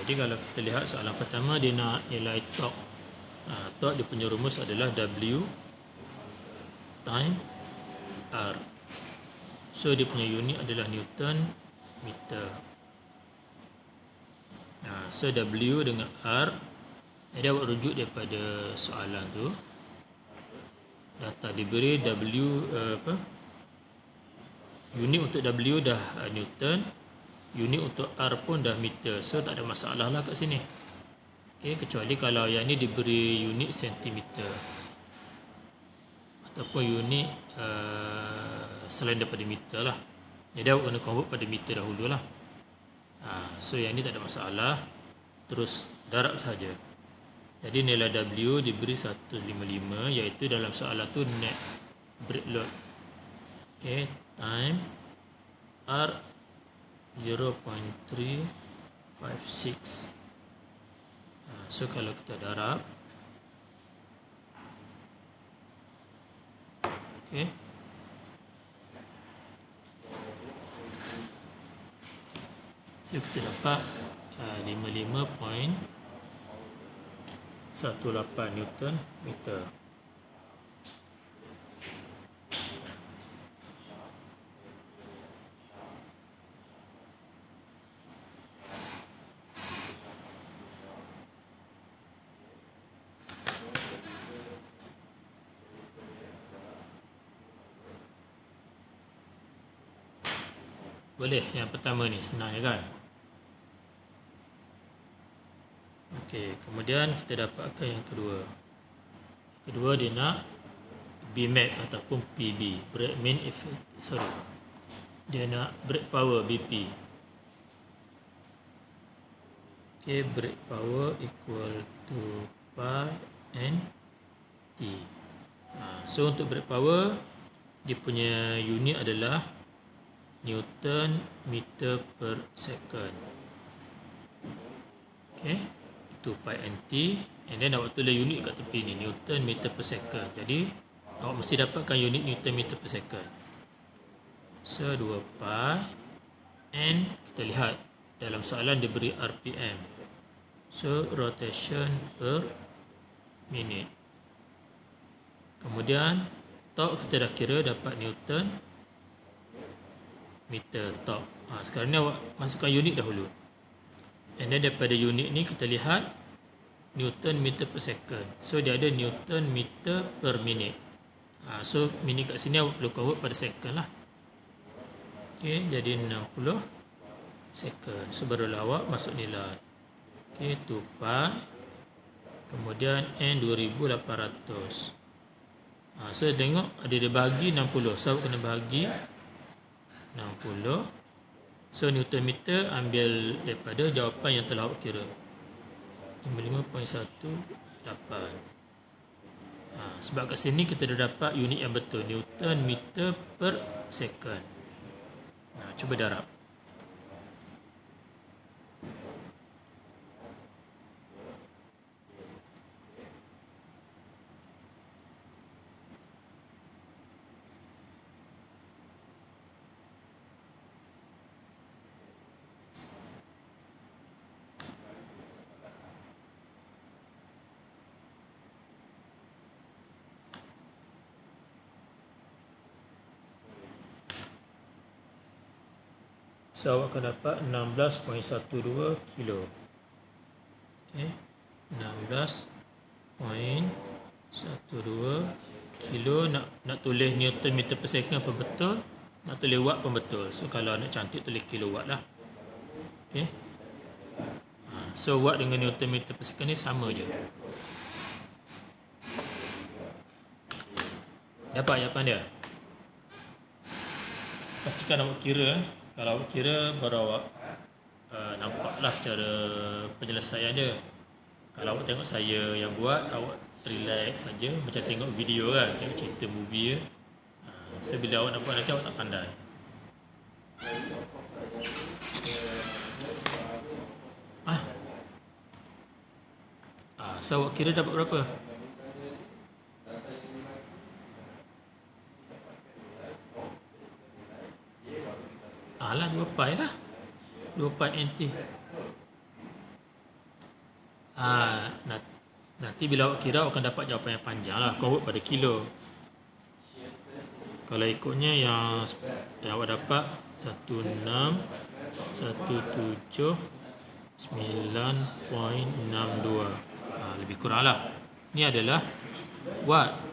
Jadi kalau kita lihat soalan pertama, dia nak nilai torque. Torque dia punya rumus adalah W time R. So dia punya unit adalah Newton meter. So W dengan R, jadi awak rujuk daripada soalan tu. Data diberi W unit untuk W dah Newton, unit untuk R pun dah meter. So tak ada masalah lah kat sini. Okey, kecuali kalau yang ni diberi unit sentimeter ataupun unit selain daripada meter lah. Jadi awak kena convert pada meter dahulu lah. So yang ni tak ada masalah. Terus darab saja. Jadi nilai W diberi 155, iaitu dalam soalan tu net brake load. Okay, time R 0.356. So kalau kita darab, okay, so kita dapat 55.18 Newton meter. Boleh, yang pertama ni senang ya kan? Okey, kemudian kita dapatkan yang kedua. Kedua dia nak Bmax ataupun PB, brake main effect. Dia nak brake power BP. Okey, brake power equal to pi n T. So untuk brake power, dia punya unit adalah Newton meter per second. Okay, 2 pi nt, and then awak tulis unit kat tepi ni, Newton meter per second. Jadi awak mesti dapatkan unit Newton meter per second. So 2 pi n, kita lihat dalam soalan dia beri RPM. So rotation per minute. Kemudian torque kita dah kira dapat Newton meter torque. Sekarang ni awak masukkan unit dahulu. And then daripada unit ni kita lihat Newton meter per second. So dia ada Newton meter per minute. So minit kat sini awak perlu convert pada second lah. Okay, jadi 60 second. So barulah awak masuk nilai. Okay, 2 pi. Kemudian N 2800. So tengok ada dia bagi 60. So awak kena bagi 60. So Newton meter ambil daripada jawapan yang telah awak kira, 55.18. Sebab kat sini kita dah dapat unit yang betul, Newton meter per second. Cuba darab. So awak akan dapat 16.12 kilo. Okay, 16.12 kilo. Nak tulis Newton meter per second apa betul, nak tulis watt pun betul. So kalau nak cantik tulis kilowatt lah. Okay, so watt dengan Newton meter per second ni sama je. Dapat jawapan dia? Pastikan awak kira. Kalau awak kira baru awak nampaklah cara penyelesaian dia. Kalau awak tengok saya yang buat, awak relax saja macam tengok video kan, tengok cerita movie ya. So bila awak nampak nanti awak tak pandai. So awak kira dapat berapa? Alah 2 pi lah, 2 pi nt. Nanti bila awak kira, awak akan dapat jawapan yang panjang lah, convert pada kilo. Kalau ikutnya yang awak dapat 1617.9.62, lebih kurang lah. Ini adalah watt.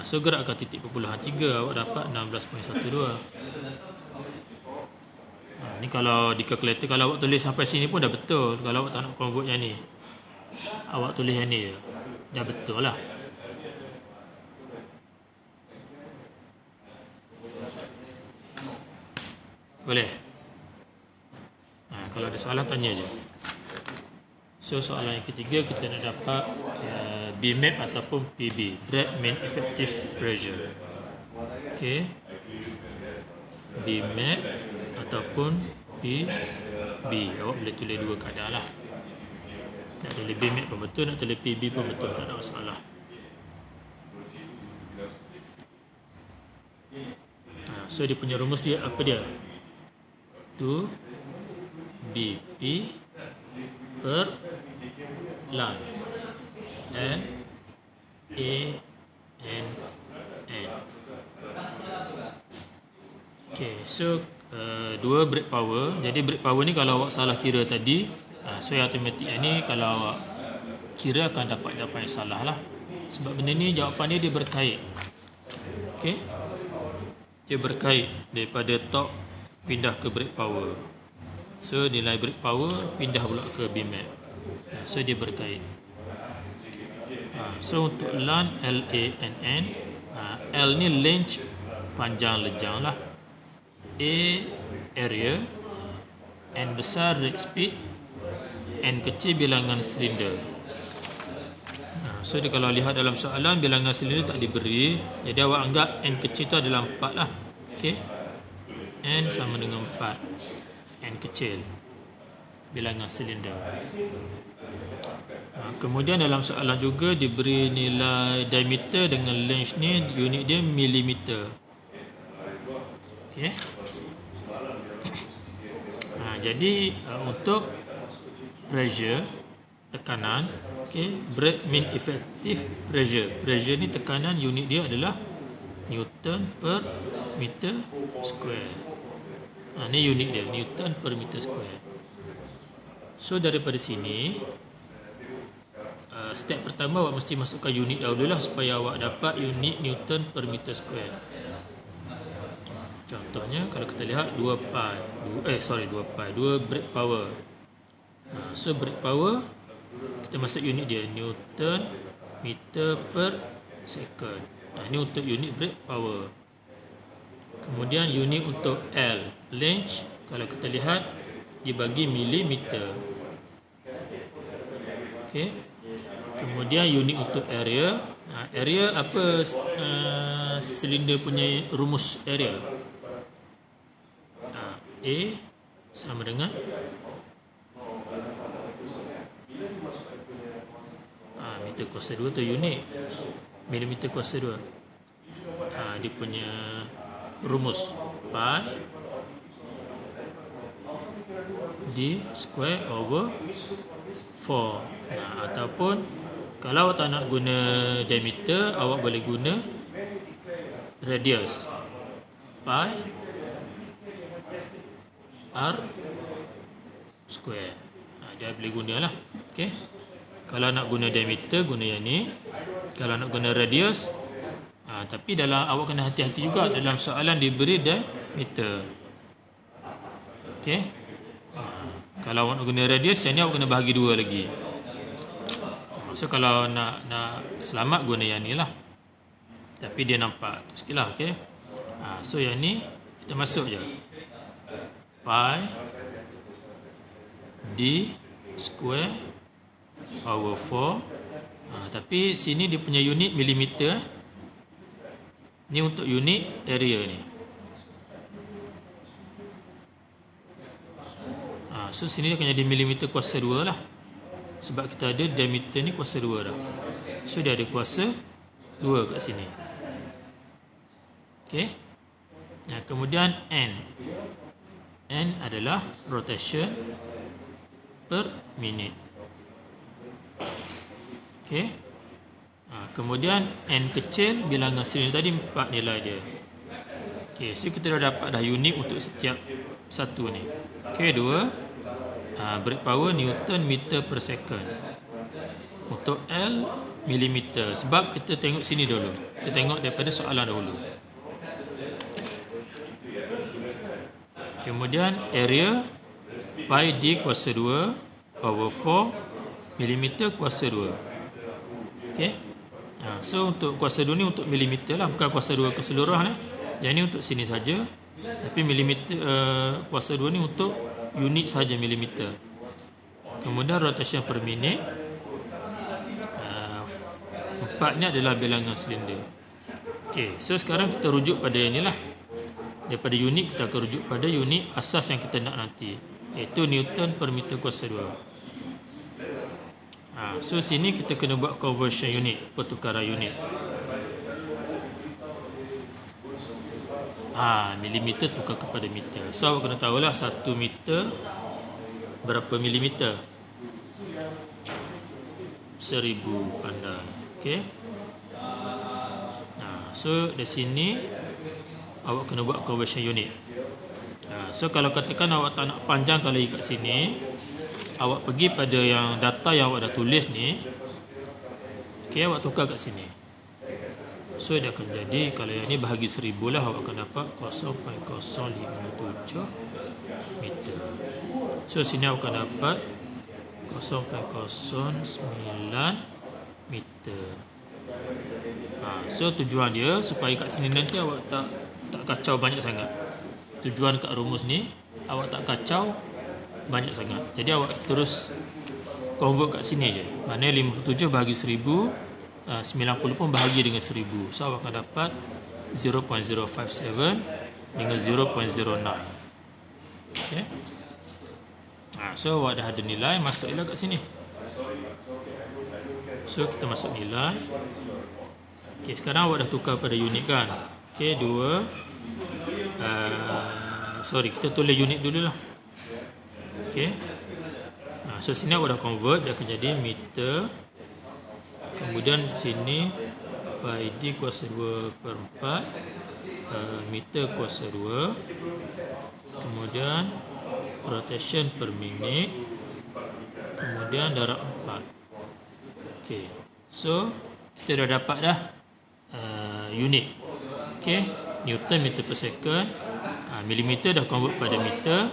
So gerakkan titik perpuluhan 3, awak dapat 16.12. Ni kalau di kalkulator, kalau awak tulis sampai sini pun dah betul. Kalau awak tak nak convert yang ni, awak tulis yang ni je, dah betul lah. Boleh? Kalau ada soalan tanya je. So soalan yang ketiga, kita nak dapat BMAP ataupun PB, Bragg Mean Effective Pressure. Okay, BMAP ataupun PB, awak boleh tulis dua keadaan lah. Nak tulis BMAP pun betul, nak tulis PB pun betul, tak ada masalah. So dia punya rumus dia apa dia? 2 BP per lan N A N N. Okay, so 2 brake power. Jadi brake power ni kalau awak salah kira tadi, so yang automatik ni kalau awak kira akan dapat jawapan yang salah lah. Sebab benda ni jawapan dia berkait. Okay, dia berkait daripada torque pindah ke brake power. So nilai brake power pindah pula ke BMAP. So dia berkait. So untuk lan LANN, L ni length, panjang lejang lah, A area, N besar rate speed, N kecil bilangan silinder. So dia kalau lihat dalam soalan bilangan silinder tak diberi, jadi awak anggap N kecil tu adalah 4 lah. Okay, N sama dengan 4, N kecil bilangan silinder. Kemudian dalam soalan juga diberi nilai diameter dengan length ni, unit dia milimeter. Okay. Jadi untuk pressure, tekanan, okay, Bragg Mean Effective Pressure. Pressure ni tekanan, unit dia adalah Newton per meter square. Ni unit dia, Newton per meter square. So daripada sini, step pertama awak mesti masukkan unit dahulu lah, supaya awak dapat unit Newton per meter square. Contohnya kalau kita lihat 2 brake power. So brake power, kita masuk unit dia, Newton meter per second. Ini untuk unit brake power. Kemudian unit untuk L, length, kalau kita lihat dibagi milimeter. Okay. Kemudian unit untuk area. Area apa? Silinder punya rumus area. A sama dengan meter kuasa 2 tu unit, milimeter kuasa 2. Dia punya rumus pi d square over 4. Ataupun kalau awak tak nak guna diameter, awak boleh guna radius, pi r square. Dia boleh guna lah. Okay. Kalau nak guna diameter, guna yang ni. Kalau nak guna radius, tapi dalam awak kena hati-hati juga, dalam soalan diberi diameter. Okay. Kalau awak nak guna radius, yang ni awak kena bahagi 2 lagi. So kalau nak selamat, guna yang ni lah. Tapi dia nampak sikit lah. Okay. So yang ni kita masuk je, pi d square over 4. Tapi sini dia punya unit milimeter. Ni untuk unit area ni. So sini dia akan jadi milimeter kuasa 2 lah. Sebab kita ada diameter ni kuasa 2 dah. So dia ada kuasa 2 kat sini. Okay. Kemudian N. N adalah rotation per minute. Okey. Kemudian N kecil bilangan silinder tadi 4 nilai dia. Okey, so kita dah dapat dah unit untuk setiap satu ni. Okey, 2 brake power Newton meter per second. Untuk L milimeter. Sebab kita tengok sini dulu. Kita tengok daripada soalan dahulu. Kemudian area pi d kuasa 2 over 4 milimeter kuasa 2. Okey. So untuk kuasa 2 ni untuk milimeter lah, bukan kuasa 2 keseluruhan eh. Yang ni untuk sini saja. Tapi milimeter kuasa 2 ni untuk unit saja milimeter. Kemudian rotation per minit. 4 ni adalah bilangan silinder. Okey, so sekarang kita rujuk pada inilah. Daripada unit kita akan rujuk pada unit asas yang kita nak nanti, iaitu Newton per meter kuasa 2. So sini kita kena buat conversion unit, pertukaran unit. Milimeter tukar kepada meter. So awak kena tahulah 1 meter berapa milimeter? 1000 pandai. Okey. So di sini awak kena buat conversion unit. So kalau katakan awak tak nak panjangkan lagi kat sini, awak pergi pada yang data yang awak dah tulis ni. Okey, awak tukar kat sini. So dia akan jadi, kalau yang ni bahagi 1000 lah, awak akan dapat 0.057 meter. So sini awak akan dapat 0.09 meter. So tujuan dia supaya kat sini nanti awak tak kacau banyak sangat. Tujuan kat rumus ni awak tak kacau banyak sangat. Jadi awak terus convert kat sini je. Maknanya 57 bahagi 1000, 90 pun bahagi dengan 1000. So awak akan dapat 0.057 dengan 0.09. Okay. So awak dah ada nilai, masuklah kat sini. So kita masuk nilai. Okay, sekarang awak dah tukar pada unit kan. Okay, 2 kita tulis unit dulu lah. Okay. So sini awak dah convert, dia akan jadi meter. Kemudian sini pi d kuasa 2 per 4 meter kuasa 2. Kemudian rotation per minit. Kemudian darab 4. Okay. So kita dah dapat dah unit. Okay. Newton meter per second. Milimeter dah convert pada meter.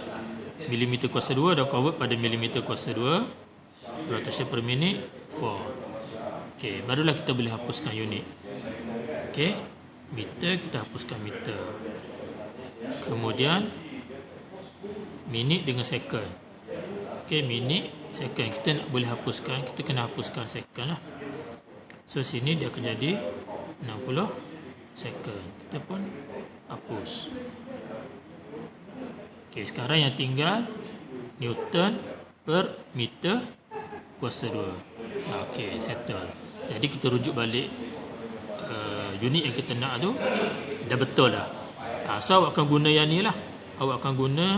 Milimeter kuasa 2 dah convert pada milimeter kuasa 2. Rotation per minit 4. Okey, barulah kita boleh hapuskan unit. Okey, meter kita hapuskan meter. Kemudian minit dengan second. Okey, minit, second. Kita nak boleh hapuskan, kita kena hapuskan second lah. So sini dia akan jadi 60 second. Kita pun hapus. Okey, sekarang yang tinggal Newton per meter kuasa 2. Okey, settle. Jadi kita rujuk balik unit yang kita nak tu dah betul dah. So awak akan guna yang ni lah. Awak akan guna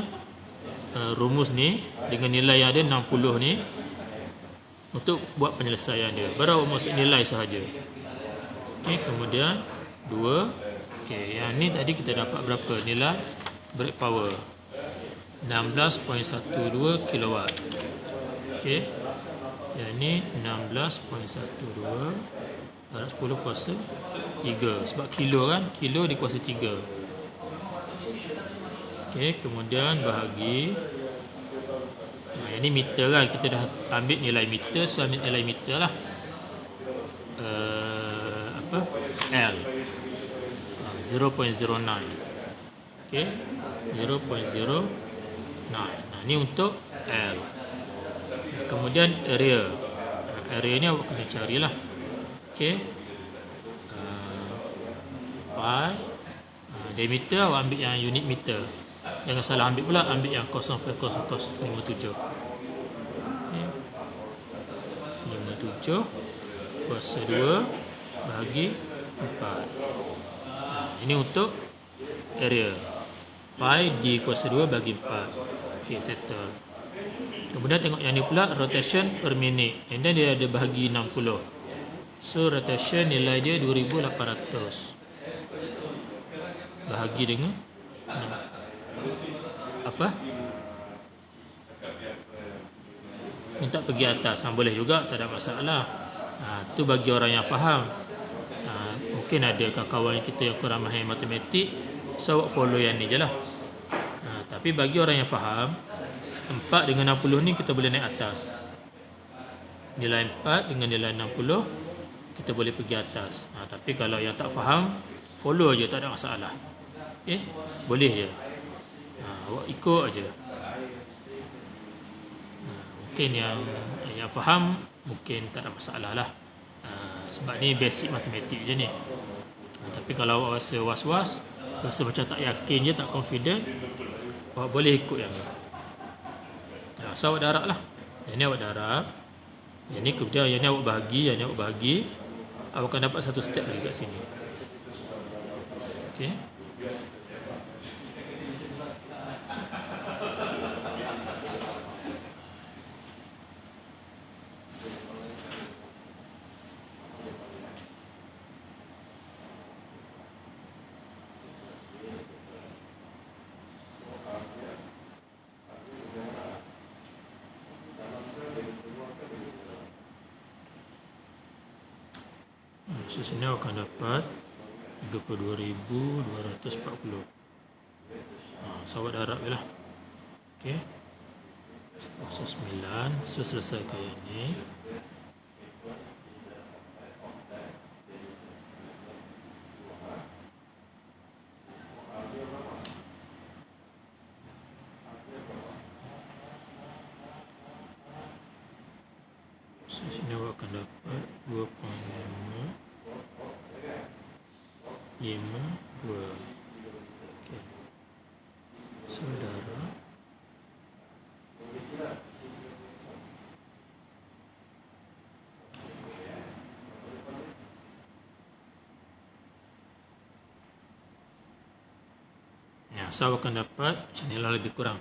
rumus ni dengan nilai yang ada 60 ni untuk buat penyelesaian dia. Baru awak masuk nilai sahaja. Okey, kemudian 2. Okey, yang ni tadi kita dapat berapa nilai brake power? 16.12 kilowatt. Okey. Yang ni 16.12 darab 10 kuasa 3. Sebab kilo kan, kilo dikuasa 3. Okey, kemudian bahagi yang ni meter kan, kita dah ambil nilai meter, so ambil nilai meter lah. L 0.09. Okey, 0.09. Ni untuk L. Kemudian area. Area ni awak kena carilah. Okey. Pi diameter awak ambil yang unit meter. Jangan salah ambil pula, ambil yang 0.0057. Okay. 57 kuasa 2 bahagi 4. Ini untuk area. Pi d kuasa 2 bagi 4. Okey, settle. Kemudian tengok yang ni pula rotation per minit. And then dia ada bahagi 60. So rotation nilai dia 2800 bahagi dengan apa? Minta pergi atas. Boleh juga, tak ada masalah. Tu bagi orang yang faham. Mungkin ada kawan kita yang kurang mahir matematik, so awak follow yang ni je lah. Tapi bagi orang yang faham, 4 dengan 60 ni kita boleh naik atas. Nilai 4 dengan nilai 60 kita boleh pergi atas. Tapi kalau yang tak faham, follow je, tak ada masalah. Okay? Boleh je. Awak ikut aje. Mungkin yang faham mungkin tak ada masalah lah. Sebab ni basic matematik je ni. Tapi kalau awak rasa was-was, rasa macam tak yakin je, tak confident, awak boleh ikut yang ni. So awak darab lah. Yang ni awak darab. Yang ni kemudian yang ni awak bahagi, yang ni awak bahagi. Awak akan dapat satu step lagi kat sini. Okay. So sini awak akan dapat 32,240. So awak darab je lah. Okay. 9. So selesaikan yang ni. So sini awak akan dapat 2.5 2. Okay. Saudara. So akan dapat macam ni lah lebih kurang.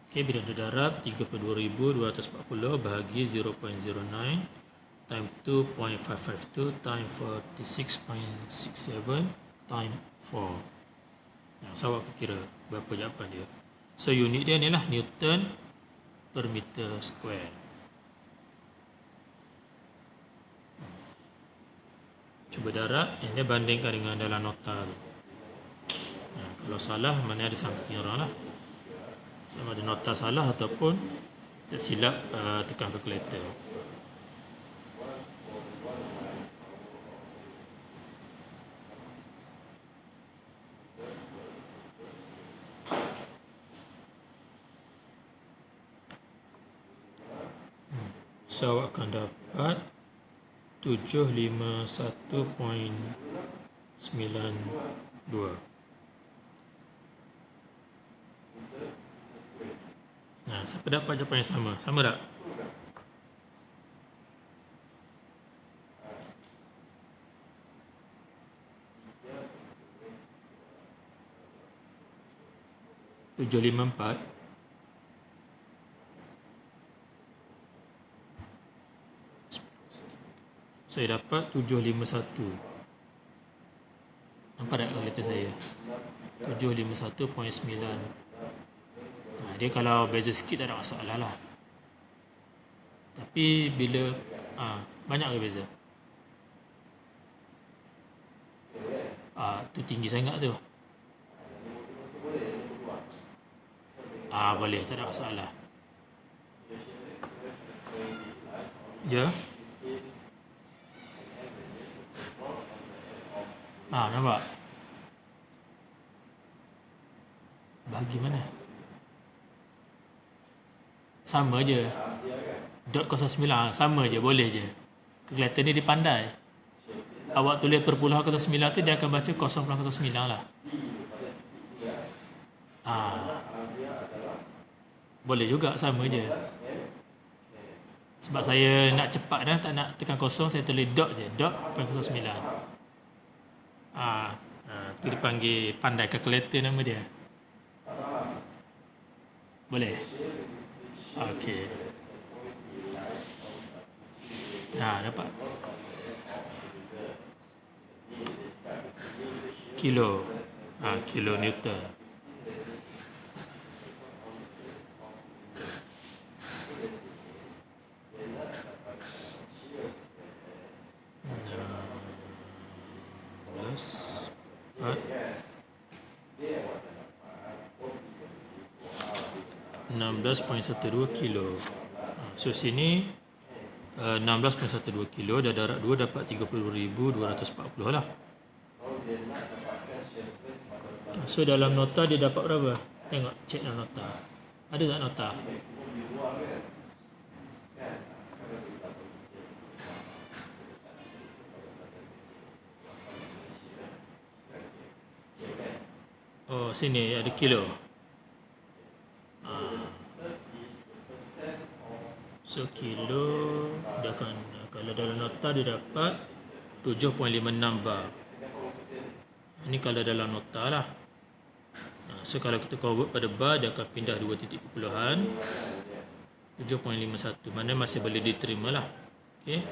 Okay, bila didarab 32,240 bahagi 0.09 time 2.552 time 46.67 time 4. So awak kira berapa jawapan dia. So unit dia ni lah Newton per meter square. Cuba darab, ini bandingkan dengan dalam nota tu. Kalau salah, mana ada something wrong lah. Sama ada nota salah ataupun tersilap tekan kalkulator. So awak akan dapat 751.92. Siapa dapat jawapan yang sama? Sama tak? Tujuh lima empat. Saya dapat 751. Nampak tak kalkulator saya? 751.9. Dia kalau beza sikit tak ada masalah lah. Tapi bila banyak ke beza? Tu tinggi sangat tu. Boleh, tak ada masalah. Ya. Nampak? Bahagi mana? Sama je. Dot 09 sama je, boleh je. Kalkulator ni dia pandai. Awak tulis perpuluhan 09 tu dia akan baca 0.09 lah. Boleh juga, sama je. Sebab saya nak cepat dah, tak nak tekan kosong, saya tulis dot je, dot 0.09. Tu dipanggil pandai kalkulator nama dia. Boleh? Okey. Dapat. kilo. Kilonewton. Plus 4 16.12 kilo. So sini 16.12 kilo dah darab 2 dapat 30,240 lah. So dalam nota dia dapat berapa? Tengok, cek dalam nota. Ada tak nota? Oh, sini ada kilo. So kilo dia akan, kalau dalam nota dia dapat 7.56 bar. Ini kalau dalam nota lah. So kalau kita convert pada bar, dia akan pindah 2 titik perpuluhan 7.51. Mana masih boleh diterima lah. Okay.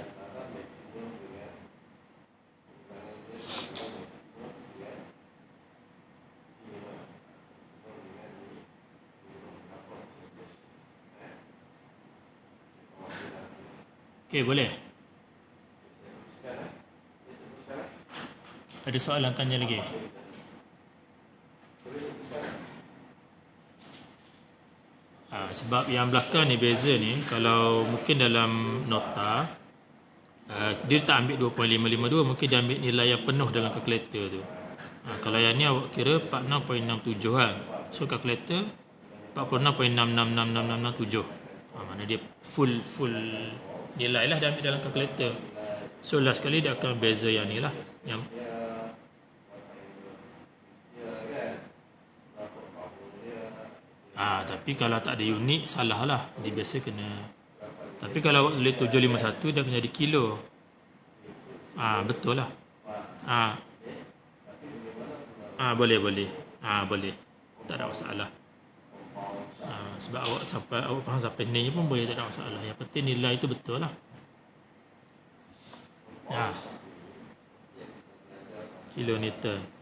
Okay, boleh. Ada soalan tanya lagi? Sebab yang belakang ni beza ni, kalau mungkin dalam nota dia tak ambil 2.552, mungkin dia ambil nilai yang penuh dalam kalkulator tu. Kalau yang ni awak kira 46.67 kan. So kalkulator 46.666667. Mana dia full nilai lah dia ambil dalam kalkulator. So last sekali dia akan beza yang ni lah, yang tapi kalau tak ada unit salah lah, dia biasa kena. Tapi kalau awak tulis 751 dia akan jadi kilo. Betul lah. Boleh. Boleh. Tak ada masalah. Sebab awak faham sampai ni pun boleh, tak ada masalah. Yang penting nilai itu betul lah. Kilonewton.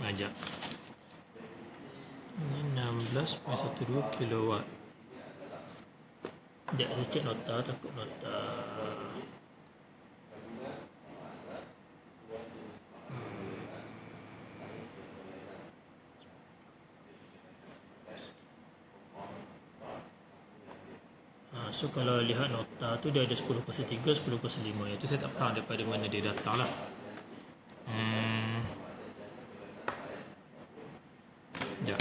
Ajak. Ini 16.12 kilowatt. Sekejap saya cek nota, takut nota. So kalau lihat nota tu dia ada 10.3, 10.5. Itu saya tak faham daripada mana dia datang lah. Ya.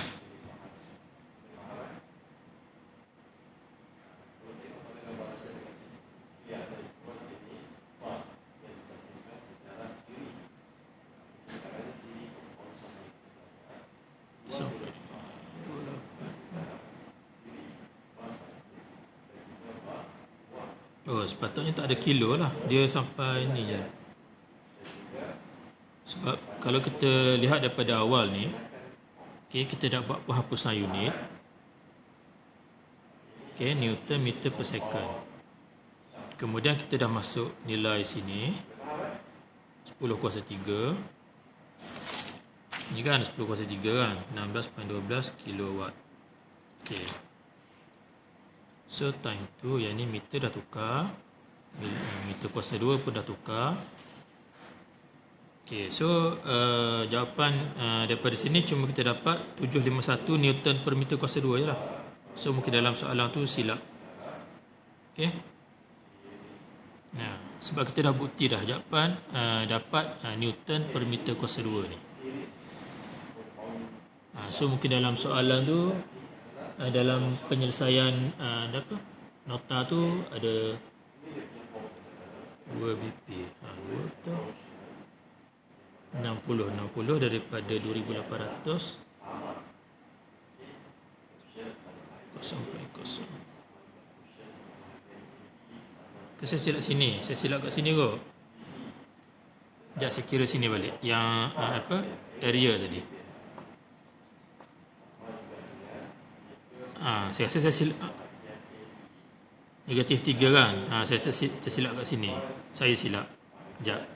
Sepatutnya tak ada kilo lah, dia sampai ni je. Sebab kalau kita lihat daripada awal ni, okay, kita dah buat penghapusan unit. Okay, Newton meter per second. Kemudian kita dah masuk nilai sini 10 kuasa 3. Ni kan 10 kuasa 3 kan, 16.12 kilowatt. Okay. So time tu, yang ni meter dah tukar, meter kuasa 2 pun dah tukar. Okay, so jawapan daripada sini cuma kita dapat 751 Newton per meter kuasa 2 je lah. So mungkin dalam soalan tu silap. Okay. Sebab kita dah bukti dah jawapan dapat Newton per meter kuasa 2 ni. So mungkin dalam soalan tu, dalam penyelesaian nota tu ada 2 BP. 60 daripada 2,800 0,0. Saya silap sini, saya silap kat sini kot. Sekejap saya kira sini balik. Yang area tadi. Saya rasa saya silap. Negatif 3 kan. Saya tersilap kat sini. Saya silap. Sekejap.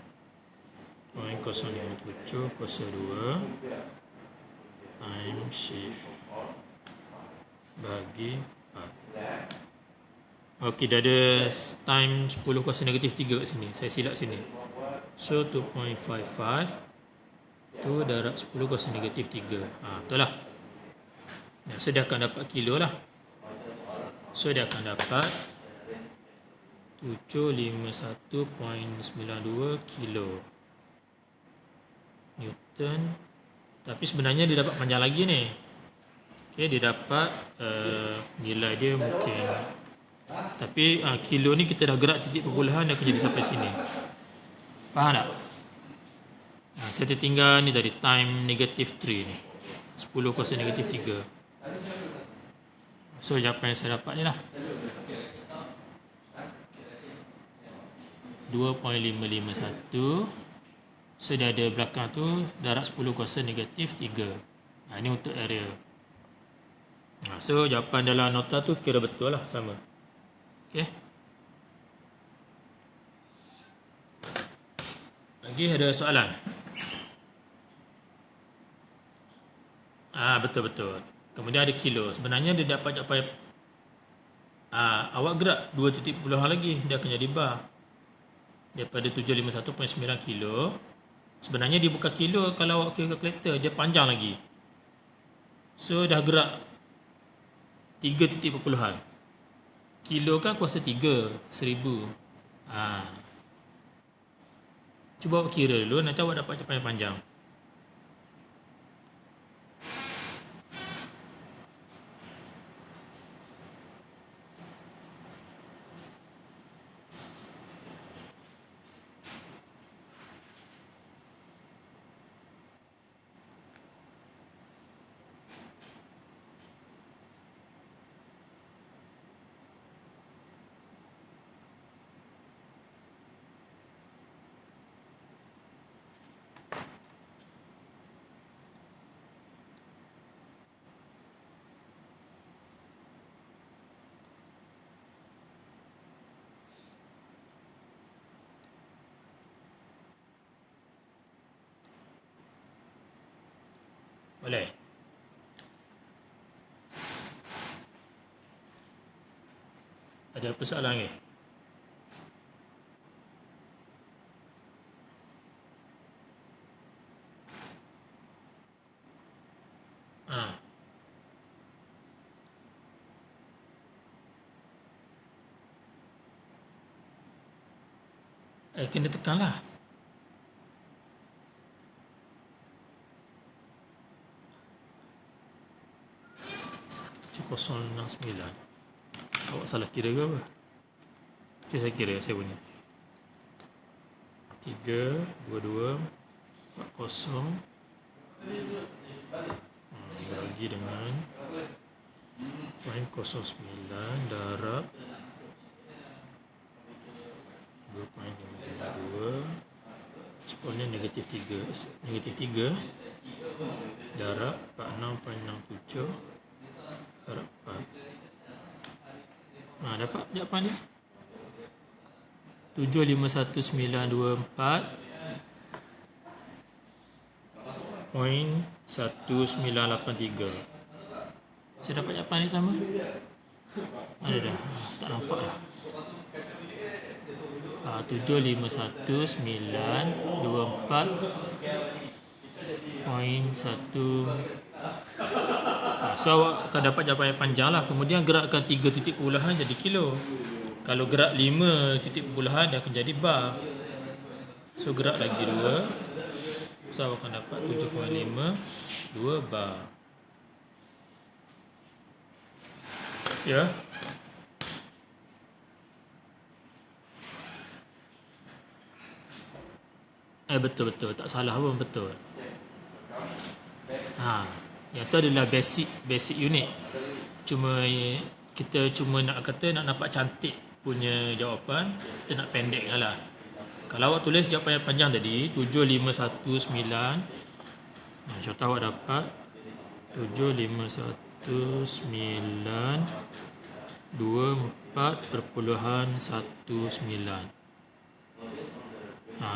0.05702 time shift bagi 4. Okey, dah ada time 10 kuasa negatif 3 kat sini. Saya silap sini. So 2.55 tu darab 10 kuasa negatif 3. Betul lah. So dia akan dapat kilo lah. So dia akan dapat 751.92 kilo Newton. Tapi sebenarnya dia dapat panjang lagi ni. Okay, dia dapat nilai dia mungkin, tapi kilo ni kita dah gerak titik perpuluhan, dia akan jadi sampai sini. Faham tak? Saya tertinggal ni tadi time negatif 3 ni, 10 kuasa negatif 3. So jawapan yang saya dapat ni lah 2.551. So dia ada belakang tu darab 10 kuasa negatif 3. Ini untuk area. So jawapan dalam nota tu kira betul lah, sama. Okay. Lagi ada soalan? Betul-betul. Kemudian ada kilo. Sebenarnya dia dapat capai awak gerak 2 titik puluhan lagi, dia akan jadi bar. Daripada 751.9 kilo. Sebenarnya dia bukan kilo kalau awak kira kalkulator, dia panjang lagi. So dah gerak 3 titik perpuluhan. Kilo kan kuasa 3, 1000. Cuba awak kira dulu, nanti awak dapat jawapan yang panjang. Boleh? Ada apa soalan lagi? Kena tekan lah. .069. Awak salah kira ke apa? Saya kira saya punya 3, 22, 40 bagi dengan 0.09 darab 2.52, sepuluhnya negatif 3, negatif 3 darab 46.67 darab 4. Dapat jawapan dia 751.924.1983. Saya dapat jawapan ni sama? Ada dah, tak nampak lah. 751.924.1. So awak akan dapat jawapan yang panjang lah. Kemudian gerakkan 3 titik perpuluhan jadi kilo. Kalau gerak 5 titik perpuluhan, dia akan jadi bar. So gerak lagi 2. So awak akan dapat 7.52 bar. Ya. Betul-betul, tak salah pun, betul. Yang tu adalah basic unit. Kita cuma nak nampak cantik punya jawapan, kita nak pendekkan lah. Kalau awak tulis jawapan yang panjang tadi 7519, contoh awak dapat 7519 4.19.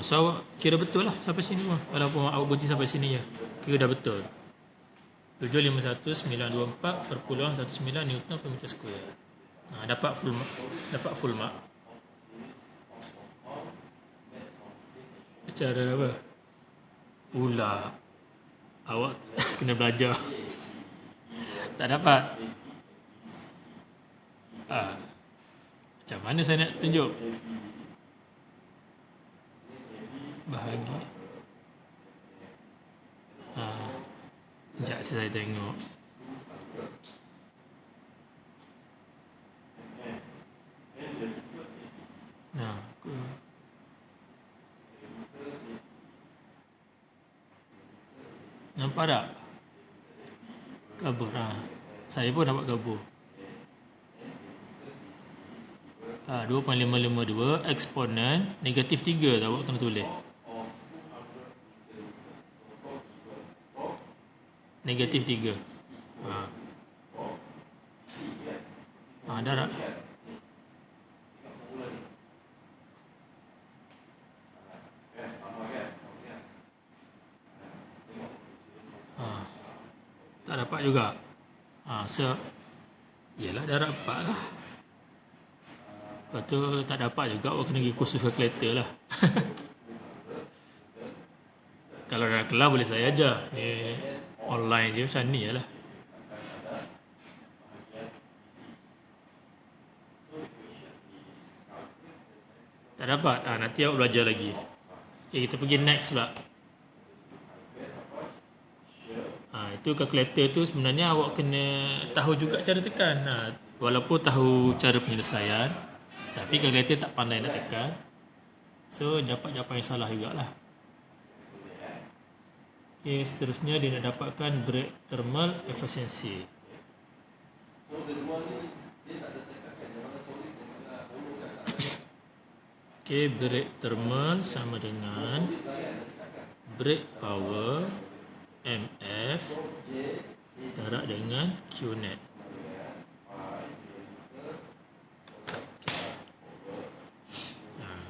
So awak kira betul lah sampai sini pun. Walaupun awak berhenti sampai sini ya, kira dah betul. 751.924.19 Newton per meter square. Dapat full mark. Cara apa? Pula awak kena belajar. Tak dapat. Macam mana saya nak tunjuk? Bahagi. Sekejap saya tengok. Nampak tak? Kabur. Saya pun dapat kabur. 2.552 eksponen negatif 3 tak awak kena tulis. Negatif 3. Darab. Tak dapat juga. Yelah darab 4 lah. Lepas tu tak dapat juga, awak kena pergi kursus kalkulator lah. Kalau dalam kelas boleh saya ajar. Online je macam ni je lah. Tak dapat? Nanti awak belajar lagi. Okay, kita pergi next pula. Itu kalkulator tu sebenarnya awak kena tahu juga cara tekan. Walaupun tahu cara penyelesaian, tapi kalkulator tak pandai nak tekan, so dapat jawapan yang salah jugalah. Okay, seterusnya dia nak dapatkan break thermal efficiency. Okay, break thermal sama dengan break power MF darab dengan Qnet.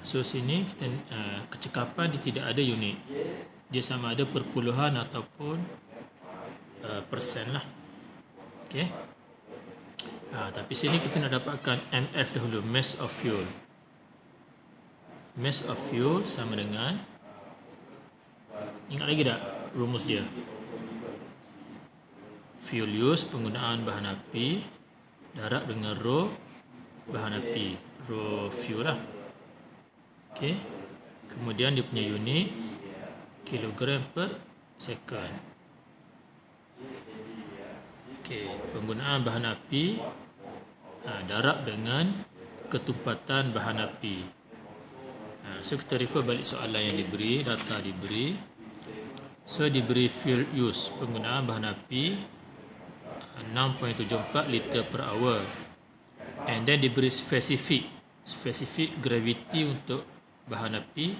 So sini kita kecekapan dia tidak ada unit. Dia sama ada perpuluhan ataupun persen lah. Okey. Tapi sini kita nak dapatkan MF dahulu, mass of fuel. Mass of fuel sama dengan, ingat lagi tak rumus dia? Fuel use, penggunaan bahan api, darab dengan rho bahan api, rho fuel lah. Okey. Kemudian dia punya unit kilogram per second. Okey, penggunaan bahan api darab dengan ketumpatan bahan api. So kita refer balik soalan yang diberi, data diberi. So diberi fuel use, penggunaan bahan api 6.74 liter per hour. And then diberi specific gravity untuk bahan api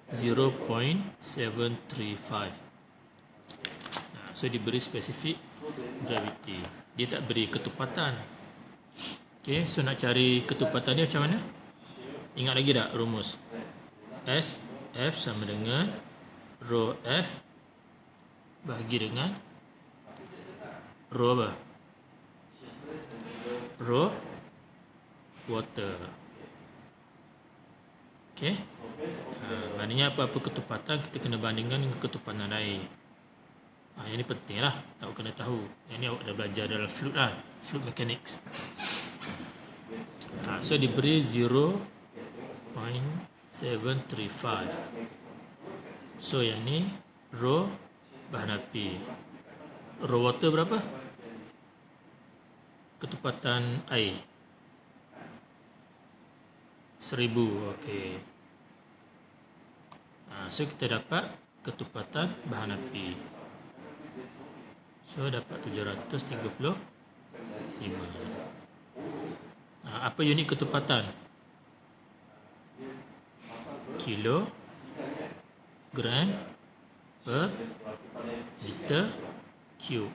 0.735. So diberi specific gravity, dia tak beri ketupatan. Okay, so nak cari ketupatan dia macam mana? Ingat lagi tak rumus? F sama dengan rho F bahagi dengan rho apa? Rho water. Okay. Maknanya apa-apa ketupatan kita kena bandingkan dengan ketupatan air. Yang ni penting lah, awak kena tahu. Yang ni awak dah belajar dalam fluid lah, fluid mechanics. So diberi 0.735. So yang ni rho bahan api. Rho water berapa? Ketupatan air 1000. Okey. So kita dapat ketupatan bahan api. So dapat 735. Apa unit ketupatan? Kilo gram per liter cube.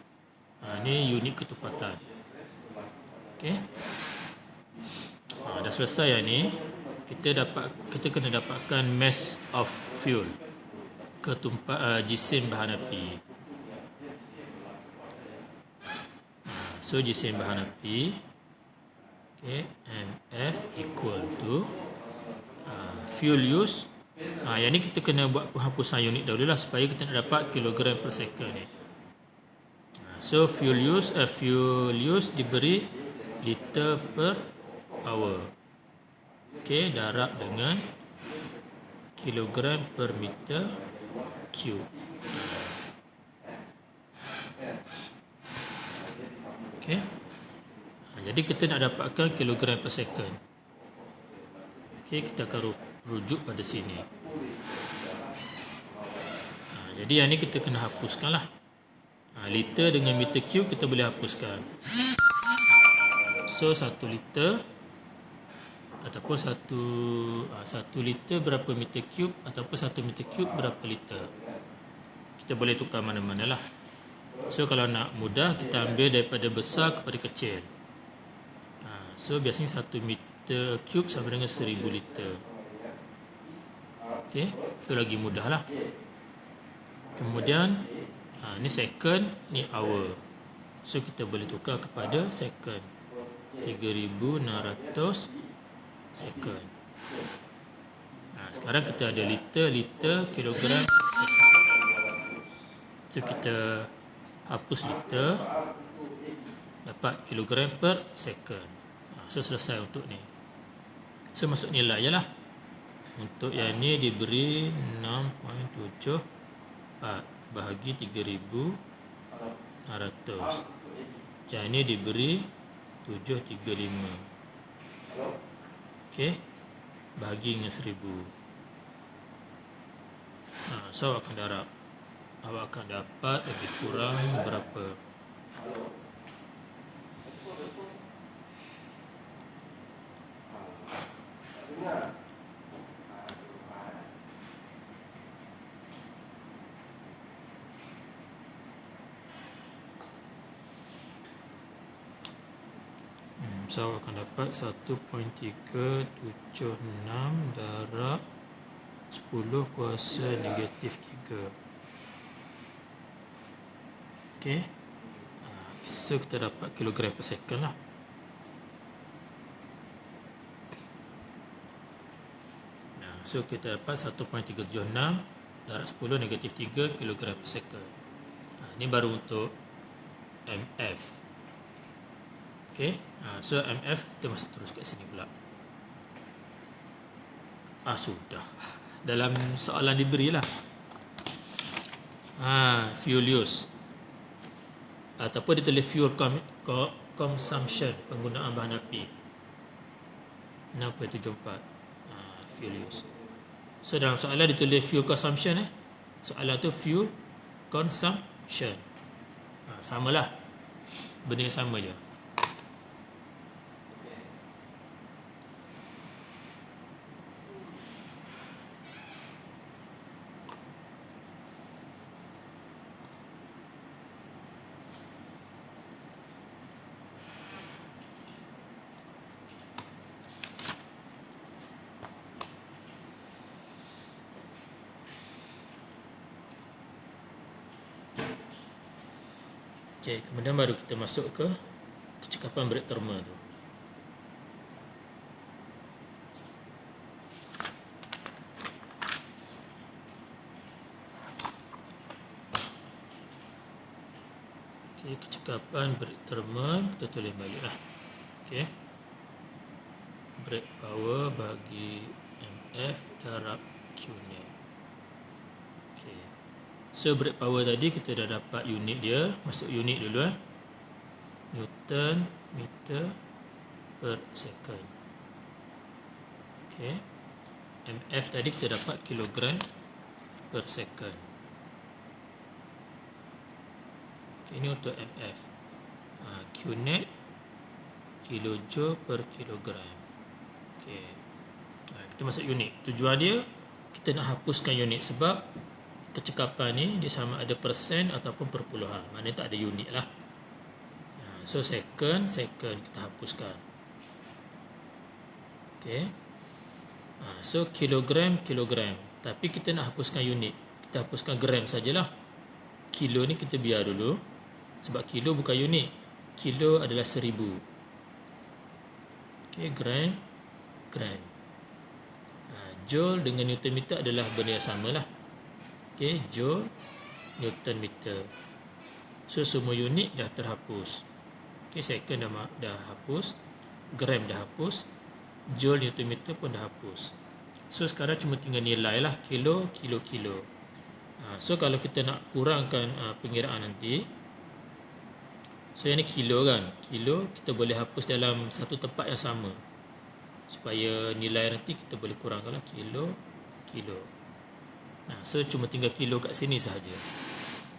Ini unit ketupatan. Okey. Dah selesai yang ni. Kita kena dapatkan mass of fuel, jisim bahan api. So jisim bahan api, okay, MF equal to fuel use. Yang ni kita kena buat penghapusan unit dahulu lah supaya kita nak dapat kilogram per second ni. So fuel use diberi liter per hour. Okay, darab dengan kilogram per meter cube. Okay. Jadi kita nak dapatkan kilogram per second. Okay, kita akan rujuk pada sini. Jadi yang ni kita kena hapuskan lah. Liter dengan meter cube kita boleh hapuskan. So 1 liter ataupun 1 liter berapa meter cube, ataupun 1 meter cube berapa liter. Kita boleh tukar mana-mana lah. So kalau nak mudah, kita ambil daripada besar kepada kecil. So biasanya 1 meter cube sama dengan 1000 liter. Okay, itu lagi mudah lah. Kemudian ni second, ni hour. So kita boleh tukar kepada second. 3600 second. Sekarang kita ada liter, kilogram. So kita hapus liter, dapat kilogram per second. So selesai untuk ni. So masuk nilai je lah. Untuk yang ni diberi 6.74 bahagi 3600. Yang ini diberi 735. Okey, bahagi dengan 1000. So awak akan dapat lebih kurang berapa? So akan dapat 1.376 darab 10 kuasa negatif 3. Okey. So kita dapat kilogram per second lah. So kita dapat 1.376 darab 10 negatif 3 kilogram per second. Ini baru untuk MF. Okay, so MF kita masuk terus kat sini pula. Sudah. Dalam soalan diberilah. Fuel use. Ataupun ditulis fuel consumption, penggunaan bahan api. 6.74 fuel use. So dalam soalan ditulis fuel consumption. Soalan tu fuel consumption. Samalah. Benda yang sama je. Okay, kemudian baru kita masuk ke kecekapan break thermal tu. Okay, kecekapan break thermal kita tulis balik lah. Okay, break power bagi MF darab Qnet. So break power tadi kita dah dapat unit dia. Masuk unit dulu Newton meter per second. Okay, MF tadi kita dapat kilogram per second. Okay, ini untuk MF. Qnet kilojoule per kilogram. Okay, kita masuk unit. Tujuan dia kita nak hapuskan unit sebab kecekapan ni dia sama ada persen ataupun perpuluhan. Maknanya tak ada unit lah. So second kita hapuskan. Okay. So kilogram. Tapi kita nak hapuskan unit. Kita hapuskan gram sajalah. Kilo ni kita biar dulu. Sebab kilo bukan unit. Kilo adalah 1000. Okay, gram. Joule dengan Newton meter adalah benda yang sama lah. Okay, Joule, Newton meter. So semua unit dah terhapus. Okay, second dah hapus. Gram dah hapus. Joule, Newton meter pun dah hapus. So sekarang cuma tinggal nilai lah. Kilo. So kalau kita nak kurangkan pengiraan nanti, so yang ni kilo kan. Kilo kita boleh hapus dalam satu tempat yang sama, supaya nilai nanti kita boleh kurangkan lah. Kilo. So cuma tinggal kilo kat sini sahaja.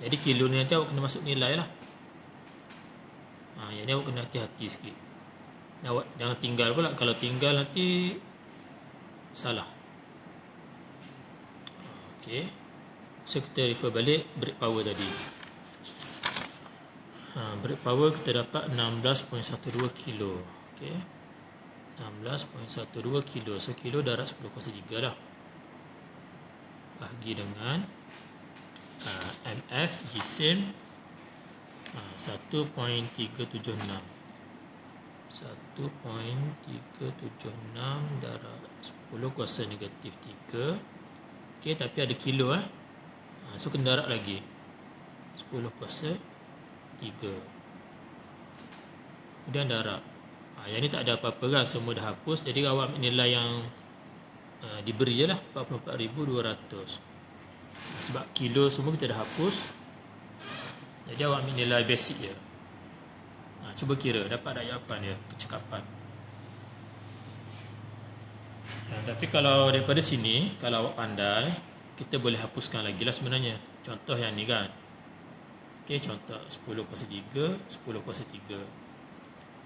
Jadi kilo ni nanti awak kena masuk nilai lah. Yang ni awak kena hati-hati sikit. Awak jangan tinggal pula. Kalau tinggal nanti salah. Okay. So kita refer balik brake power tadi. Brake power kita dapat 16.12 kilo. Okay. 16.12 kilo. So kilo darat 10.3 lah. Bahagi dengan MF jisim 1.376 darab 10 kuasa negatif 3. Okay, tapi ada kilo so kena darat lagi 10 kuasa 3. Kemudian darat. Yang ni tak ada apa-apa kan, semua dah hapus. Jadi awak ambil nilai yang diberi je lah, 44,200. Sebab kilo semua kita dah hapus, jadi awak ambil nilai basic je. Cuba kira dapat tak jawapan dia, kecekapan. Tapi kalau daripada sini, kalau awak pandai, kita boleh hapuskan lagi lah sebenarnya. Contoh yang ni kan. Okay, contoh 10 kuasa 3, 10 kuasa 3.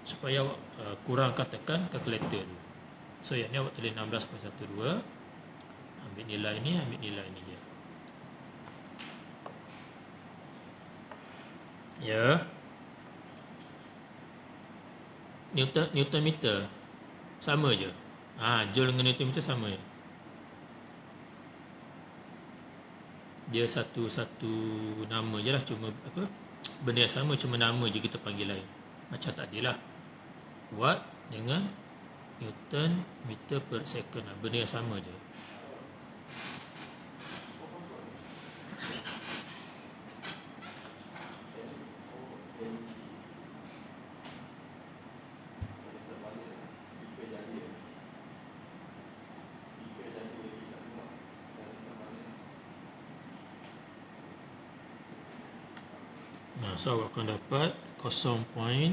Supaya awak kurangkan, tekan kalkulator tu. So yang ni awak tulis 16.12. Ambil nilai ni je. Ya. Newton meter sama je. Joule dengan Newton meter sama je. Dia satu nama je lah, cuma apa? Benda yang sama, cuma nama je kita panggil lain. Macam tadi lah. Watt dengan Newton meter per second. Benda yang sama je. So awak akan dapat 0.265.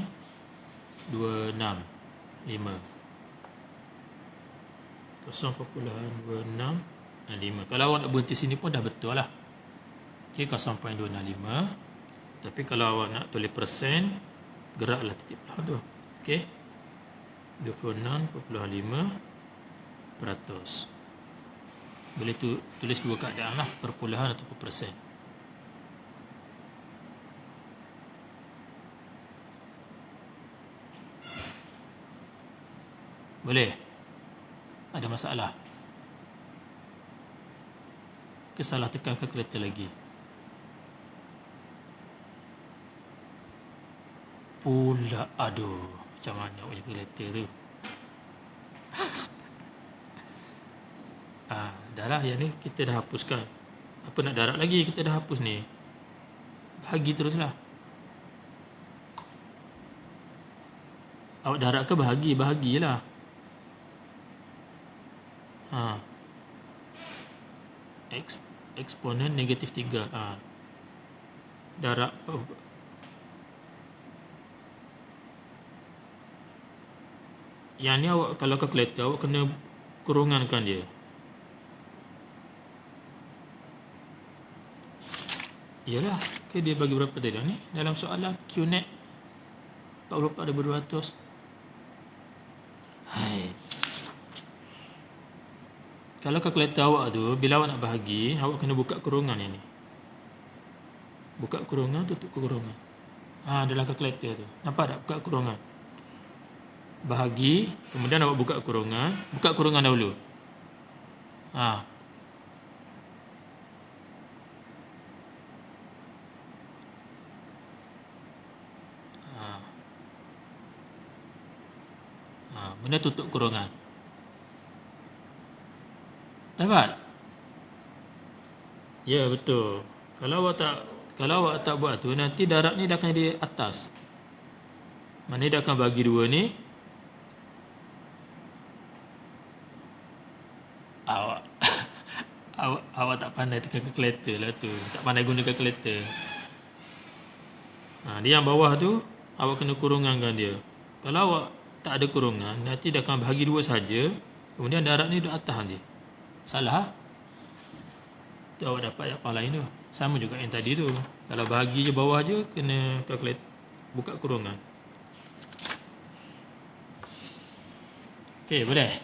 Kalau awak nak berhenti sini pun dah betul lah. Okay, 0.265. Tapi kalau awak nak tulis persen, geraklah titik pelah tu. Okay, 26.5%. Boleh tulis dua keadaan lah, perpuluhan ataupun persen. Boleh? Ada masalah? Kesalah tekan kalkulator lagi. Pula, aduh, macam mana punya kalkulator tu? Dah lah, yang ni kita dah hapuskan. Apa nak darat lagi? Kita dah hapus ni. Bahagi teruslah. Awak darat ke bahagi? Bahagi je lah. Eksponen negatif 3. Darat. Yang ni awak kalau kalkulator, awak kena kurungankan dia. Yalah. Okay, dia bagi berapa tadi ni? Dalam soalan QNet 44,200. Hai. Kalau kalkulator awak tu, bila awak nak bahagi, awak kena buka kurungan yang ni. Buka kurungan, tutup kurungan. Dalam kalkulator tu. Nampak tak buka kurungan? bahagi, kemudian awak buka kurungan dahulu. Ha. Kemudian tutup kurungan. Dapat? Ya, betul. Kalau awak tak buat tu, nanti darab ni dah akan di atas. Mana dia akan bagi dua ni. Awak awak tak pandai tekan kalkulator lah tu. Tak pandai guna kalkulator. Dia yang bawah tu awak kena kurungankan dia. Kalau awak tak ada kurungan, nanti dia akan bahagi dua saja. Kemudian darab ni duduk atas nanti. Salah. Tu awak dapat yang lain tu. Sama juga yang tadi tu. Kalau bahagi je bawah je, kena kalkulator, buka kurungan. Okey, boleh?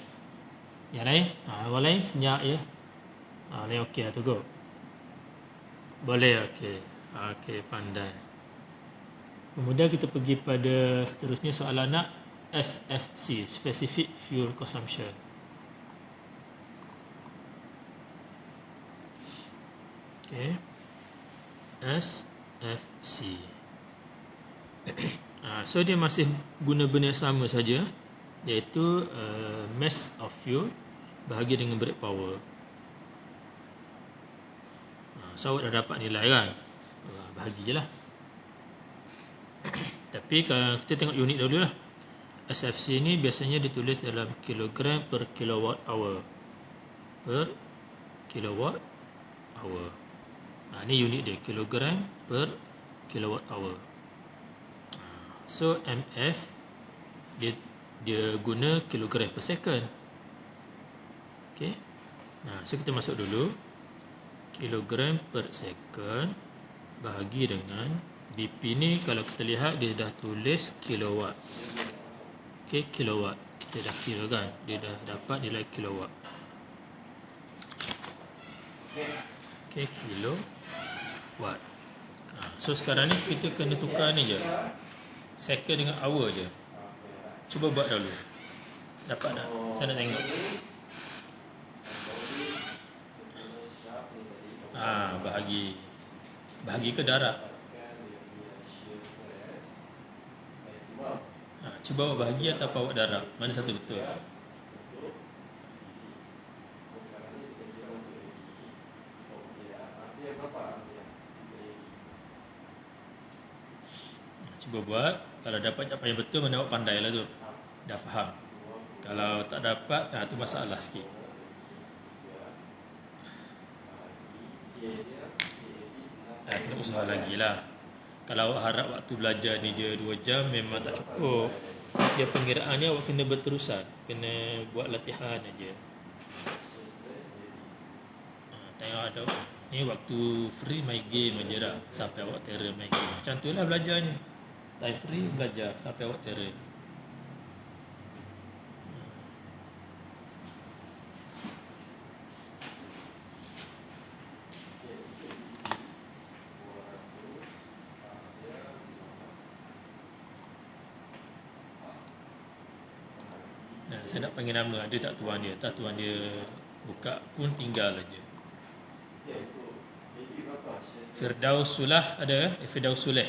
Yang lain? Orang lain senyap je. Lain okey lah tu go. Boleh, okey. Okey, pandai. Kemudian kita pergi pada seterusnya soalan nak SFC, Specific Fuel Consumption. Okay. SFC. So dia masih guna benda sama saja, iaitu mass of fuel bahagi dengan brake power. So awak dah dapat nilai kan? Bahagi je lah. Tapi kalau kita tengok unit dulu lah. SFC ni biasanya ditulis dalam kilogram per kilowatt hour. Per kilowatt hour. Ni unit dia, kilogram per kilowatt hour. So MF dia guna kilogram per second. Okay. So kita masuk dulu. Kilogram per second bahagi dengan BP ni, kalau kita lihat dia dah tulis kilowatt. Okay, kilowatt. Kita dah kira kan, dia dah dapat nilai kilowatt. Okay, kilowatt. So sekarang ni kita kena tukar ni je, second dengan hour je. Cuba buat dulu. Dapat tak? Saya nak tengok. Bahagi ke darab? Cuba awak bahagi atau awak darab? Mana satu betul? Cuba buat. Kalau dapat jawapan yang betul, mana awak pandai lah tu. Dah faham. Kalau tak dapat, tu masalah sikit. Kena usaha lagi lah. Kalau awak harap waktu belajar ni je 2 jam, memang tak cukup. Dia pengiraannya awak kena berterusan, kena buat latihan aja. Tengok ada ni waktu free main game aja dah, sampai awak terror main game. Macam tu lah belajar ni. Time free belajar sampai awak terror. Saya nak panggil nama, ada tak tuan dia? Tak, tuan dia buka pun tinggal aja. Firdaus Sulah ada? Firdaus Suleh.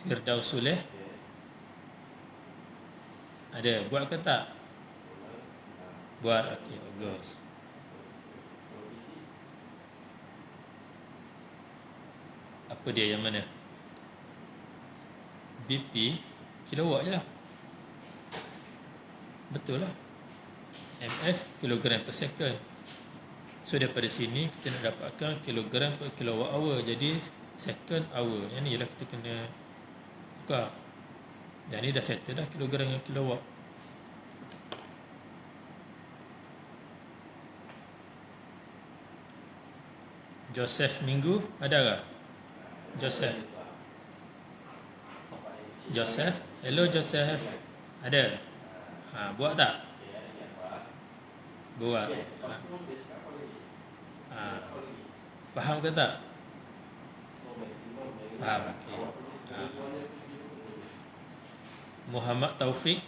Firdaus Suleh ada? Buat ke tak? Buat, okey, bagus. Apa dia, yang mana? BP kilowatt je lah. Betul lah. MF kilogram per second. So daripada sini kita nak dapatkan kilogram per kilowatt hour. Jadi second hour. Yang ni ialah kita kena tukar. Dan ni dah settle dah kilogram dengan kilowatt. Joseph Minggu ada tak? Joseph. Hello Joseph. Ada? Buat tak? Buat. Faham ke tak? Faham, okey. Muhammad Taufik.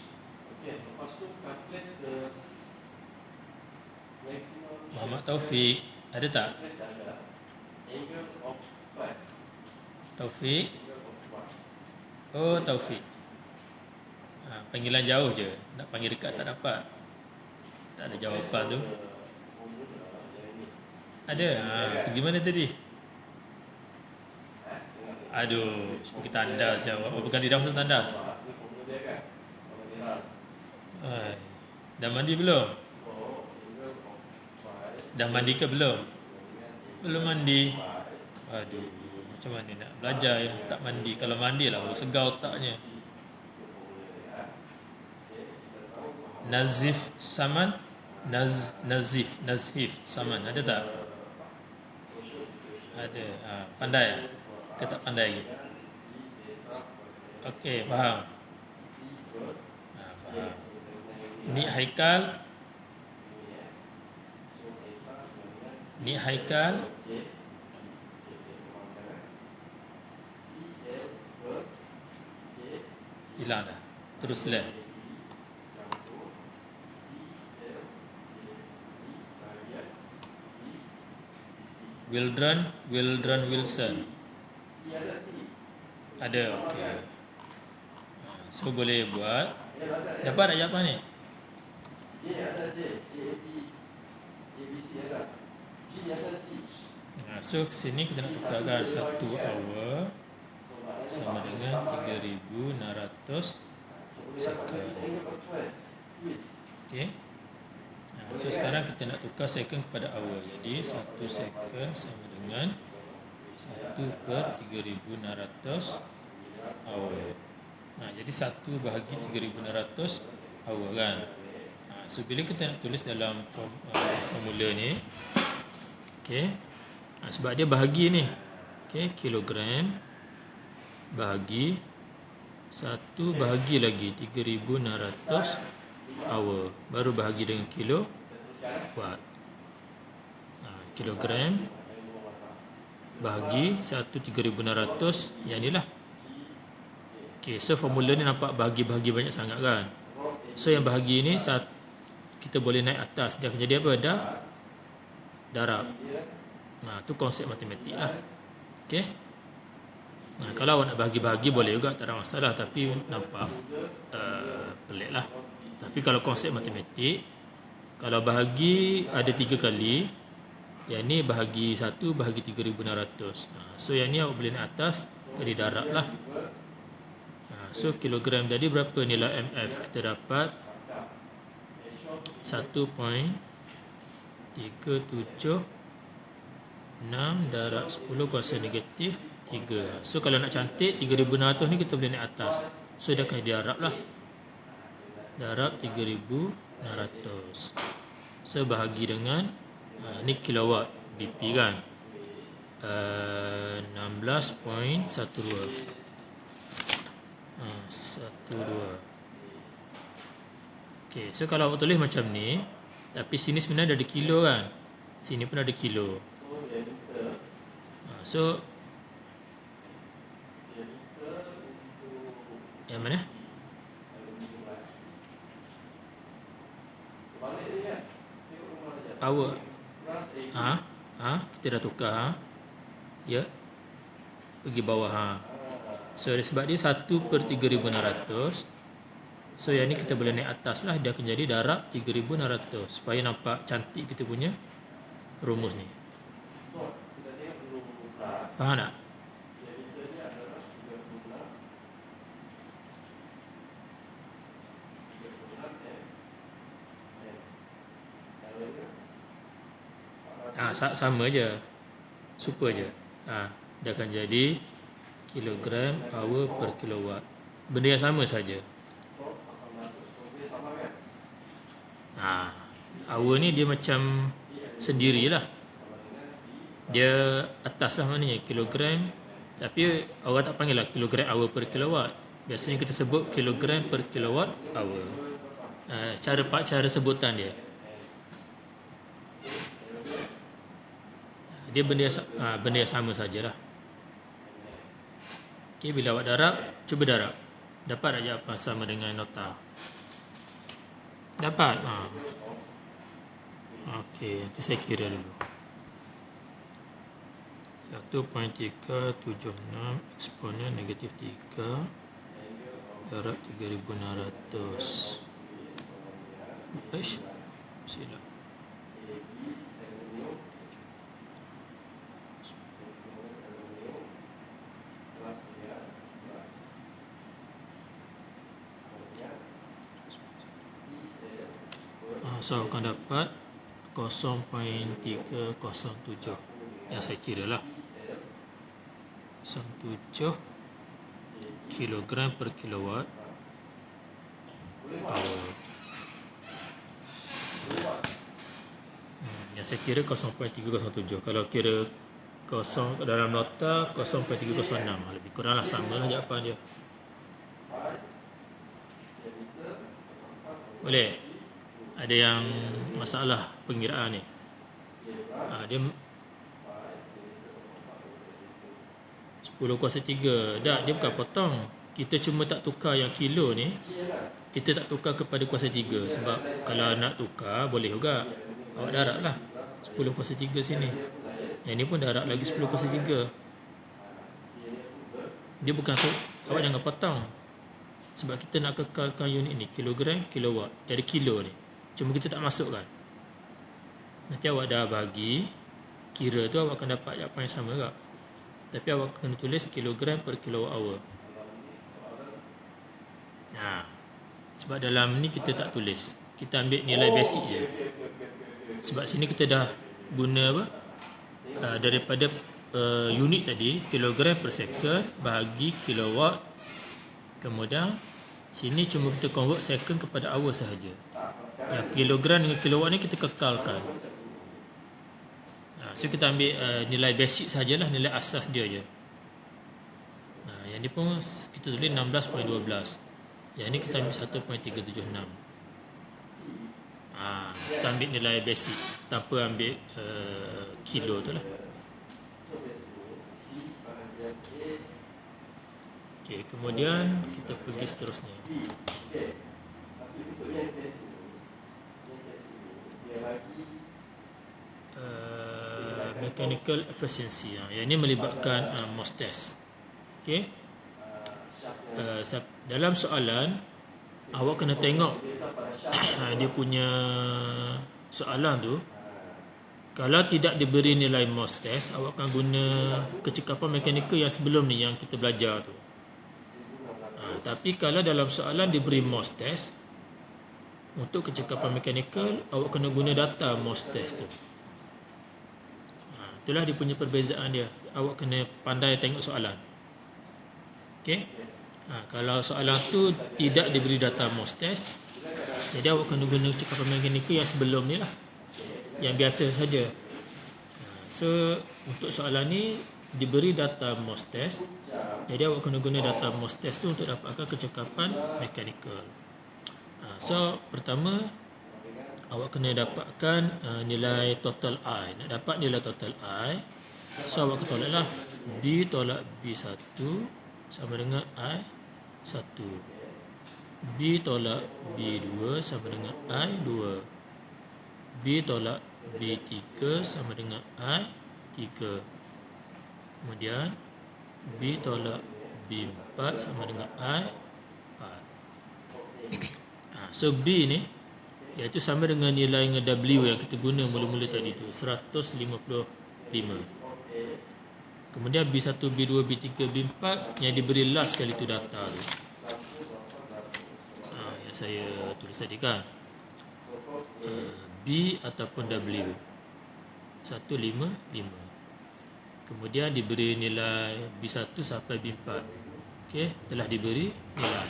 Muhammad Taufik, ada tak? Taufik. Oh, Taufik. Panggilan jauh je. Nak panggil dekat tak dapat. Tak ada jawapan tu. Ada. Pergi mana tadi? Aduh, pergi tandas jawab. Bukan di dalam tandas. Dah mandi belum? Dah mandi ke belum? Belum mandi. Aduh, macam mana nak belajar yang tak mandi? Kalau mandi lah baru segar otaknya. Nazif Saman. Nazif Saman, ada tak? Ada. Pandai ke tak pandai lagi? Okey, faham. Faham. Ni Haikal. Hilang dah. Terus left. Wildran Wilson. Ada, okey. So boleh buat. Dapat tak jawapan ni? So sini kita nak tukarkan 1 hour sama dengan 3600 second. Okey. So sekarang kita nak tukar second kepada hour. Jadi 1 second sama dengan 1/3600 hour. Jadi 1 bahagi 3600 hour kan. So bila kita nak tulis dalam formula ni, okey. Sebab dia bahagi ni. Okey, kilogram bahagi 1 bahagi lagi 3600 hour, baru bahagi dengan kilo watt. Kilogram bahagi 1/3600, yang ni lah. Okey, so formula ni nampak bahagi-bahagi banyak sangat kan. So yang bahagi ni kita boleh naik atas, dia akan jadi apa? Darab. Tu konsep matematik lah. Okey. Kalau awak nak bahagi-bahagi boleh juga, tak ada masalah, tapi nampak pelik lah. Tapi kalau konsep matematik, kalau bahagi ada 3 kali, yang ni bahagi 1 bahagi 3600. So yang ni awak boleh naik atas, jadi darab lah. So kilogram tadi berapa nilai MF? Kita dapat 1.376 darab 10 kuasa negatif 3. So kalau nak cantik 3600 ni kita boleh naik atas. So dia akan darab lah. Darab 3600. So bahagi dengan ni kilowatt BP kan. 16.12. 12. Okey, so kalau awak tulis macam ni, tapi sini sebenarnya ada kilo kan. Sini pun ada kilo. So yang mana? Hour. Kita dah tukar. Ya. Pergi bawah. So sebab dia 1/3600. So yang ni kita boleh naik atas lah, dia akan jadi darab 3600 supaya nampak cantik kita punya rumus ni. Faham tak? Sama je. Super je. Dia akan jadi kilogram hour per kilowatt. Benda yang sama saja. Hour ni dia macam sendirilah. Dia atas lah maknanya kilogram. Tapi orang tak panggil lah kilogram hour per kilowatt. Biasanya kita sebut kilogram per kilowatt hour. Cara sebutan dia. Dia benda yang sama sajalah. Okey, bila awak darab, cuba darab. Dapat tak jawapan sama dengan nota? Dapat? Okey, nanti saya kira dulu. 1.376 eksponen negatif 3 darab 3600. Silap. So akan dapat 0.307 yang saya kira lah, 07 kilogram per kilowatt power. Yang saya kira 0.307. Kalau kira 0 dalam nota 0.306, lebih kurang lah sama lah jawapan dia. Boleh? Ada yang masalah pengiraan ni? Dia 10 kuasa 3. Dah, dia bukan potong. Kita cuma tak tukar yang kilo ni, kita tak tukar kepada kuasa 3. Sebab kalau nak tukar boleh juga. Awak darab lah 10 kuasa 3 sini. Yang ni pun darab lagi 10 kuasa 3. Dia bukan tu. Awak jangan potong. Sebab kita nak kekalkan unit ni kilogram, kilowatt. Dari kilo ni, cuma kita tak masukkan. Nanti awak dah bagi kira tu, awak akan dapat jawapan yang sama juga. Tapi awak kena tulis kilogram per kilowatt hour. Sebab dalam ni kita tak tulis, kita ambil nilai basic je. Sebab sini kita dah guna apa? Daripada unit tadi, kilogram per second bahagi kilowatt. Kemudian sini cuma kita convert second kepada hour sahaja. Yang kilogram dengan kilowatt ni kita kekalkan. So kita ambil nilai basic sajalah, nilai asas dia je. Yang ni pun kita tulis 16.12. Yang ni kita ambil 1.376. Kita ambil nilai basic tanpa ambil kilo tu lah. Okey, kemudian kita pergi seterusnya. Mechanical efficiency. Yang ini melibatkan MOS test. Okey. Dalam soalan awak kena tengok dia punya soalan tu. Kalau tidak diberi nilai MOS test, awak akan guna kecekapan mekanikal yang sebelum ni yang kita belajar tu. Tapi kalau dalam soalan diberi MOS test, untuk kecekapan mekanikal awak kena guna data MOS test tu. Itulah dia punya perbezaan dia. Awak kena pandai tengok soalan. Okey. Kalau soalan tu tidak diberi data MOS test, jadi awak kena guna kecekapan mekanikal yang sebelum ni lah, yang biasa saja. So untuk soalan ni diberi data MOS test, jadi awak kena guna data MOS test tu untuk dapatkan kecekapan mekanikal. So pertama awak kena dapatkan nilai total I. Nak dapat nilai total I, so awak tolak lah B tolak B1 sama dengan I1, B tolak B2 sama dengan I2, B tolak B3 sama dengan I3, kemudian B tolak B4 sama dengan I4. So B ni iaitu sama dengan nilai dengan W yang kita guna mula-mula tadi tu, 155. Kemudian B1, B2, B3, B4 yang diberi last kali tu data tu, yang saya tulis tadi kan, B ataupun W 155. Kemudian diberi nilai B1 sampai B4. Okey, telah diberi nilai.